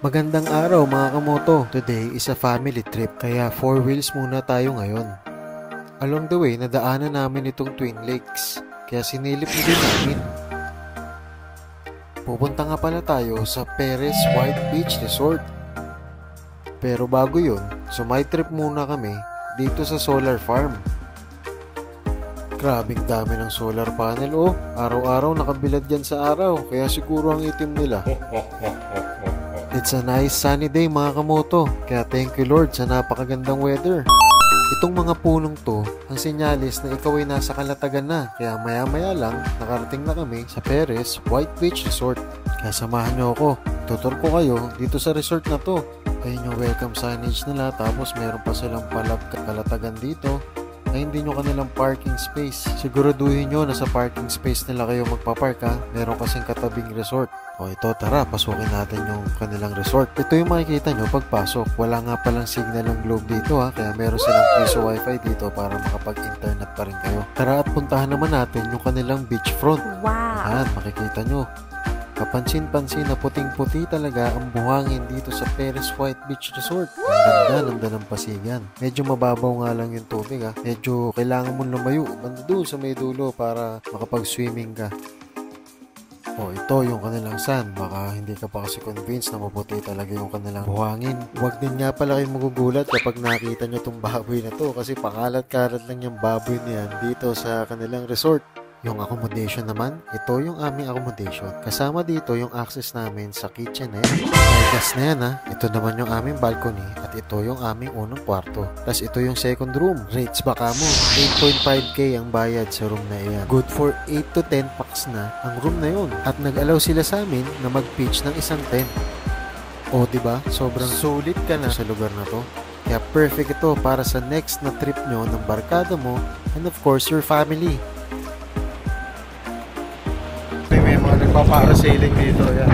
Magandang araw mga kamoto. Today is a family trip kaya 4 wheels muna tayo ngayon. Along the way, nadaanan namin itong Twin Lakes kaya sinilip din namin. Pupunta nga pala tayo sa Perez White Beach Resort. Pero bago yun, sumay trip muna kami dito sa solar farm. Grabing dami ng solar panel Araw-araw nakabilad yan sa araw kaya siguro ang itim nila. It's a nice sunny day mga kamoto, kaya thank you Lord sa napakagandang weather. Itong mga punong to, ang sinyalis na ikaw ay nasa Kalatagan na, kaya maya-maya lang nakarating na kami sa Perez White Beach Resort. Kaya samahan nyo ako, tutur ko kayo dito sa resort na to. Ayun yung welcome signage nila, tapos meron pa silang palab Kalatagan dito. Ay hindi nyo kanilang parking space. Siguraduhin nyo na sa parking space nila kayo magpapark ha. Meron kasing katabing resort. O ito, tara, pasukin natin yung kanilang resort. Ito yung makikita nyo pagpasok. Wala nga palang signal ng globe dito ha. Kaya meron silang piso wifi dito para makapag-internet pa rin kayo. Tara at puntahan naman natin yung kanilang beachfront. Wow! Ayan, makikita nyo. Kapansin-pansin na puting-puti talaga ang buhangin dito sa Perez White Beach Resort. Ang ganda ng pasigan. Medyo mababaw nga lang yung tubig ha. Medyo kailangan mo lumayo banda doon sa may dulo para makapag-swimming ka. Ito yung kanilang sand. Baka hindi ka pa kasi convinced na maputi talaga yung kanilang buhangin. Huwag din nga pala kayo magugulat kapag nakita nyo itong baboy na to kasi pakalat-kalat lang yung baboy niyan dito sa kanilang resort. Yung accommodation naman, ito yung aming accommodation. Kasama dito yung access namin sa kitchenette. May gas na yan ha. Ito naman yung aming balcony at ito yung aming unang kwarto. Tapos ito yung second room. Rates baka mo. 8.5k ang bayad sa room na iyan. Good for 8 to 10 packs na ang room na yun. At nag-allow sila sa amin na mag-pitch ng isang tent. Diba? Sobrang sulit ka na sa lugar na to. Kaya perfect ito para sa next na trip nyo ng barkada mo and of course your family. May mga nagpa-parasailing dito, yan.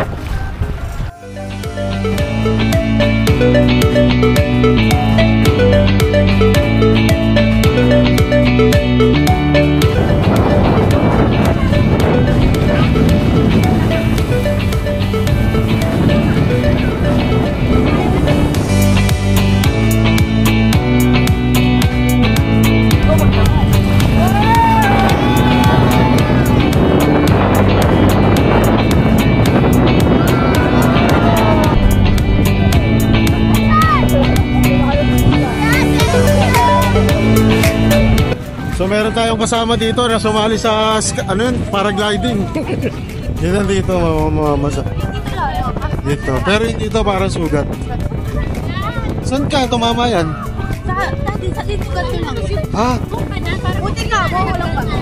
So meron tayong kasama dito na sumali sa paragliding. Yan dito mamamasa. Dito. Pero hindi ito para sugat. Saan ka tumama yan? Sa dito kasi lang. Ha? Buti ka mo, walang bago.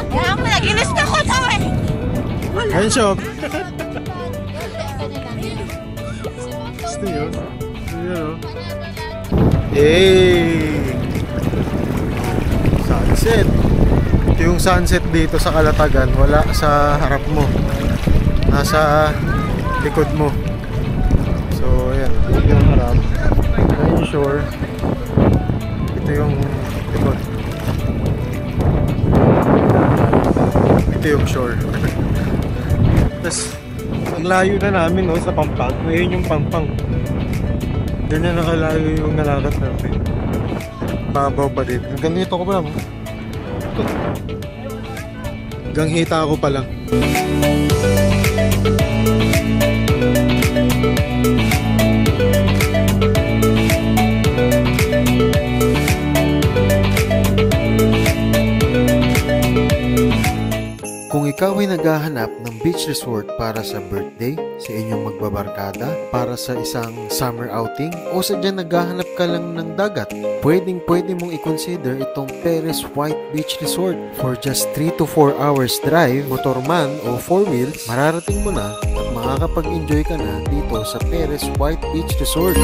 Kaya ang naginis na ko to eh. Ayun siya. Gusto yun. Sunset. Ito yung sunset dito sa Kalatagan. Wala sa harap mo. Nasa likod mo. So, ayan. Ito yung harap. Ito yung shore. Ito yung likod. Ito yung shore. Tapos, ang layo na namin sa Pampang. Ngayon yung Pampang. Ganyan nakalayo yung nalakat natin. Babaw pa din. Hanggang dito ko pa lang. Hanggang hita ako pa lang. Kung ikaw ay naghahanap ng beach resort para sa birthday, sa inyong magbabarkada, para sa isang summer outing, o sadyang naghahanap ka lang ng dagat, pwede mong i-consider itong Perez White Beach Resort. For just 3 to 4 hours drive, motor man o 4 wheels, mararating mo na at makakapag-enjoy ka na dito sa Perez White Beach Resort.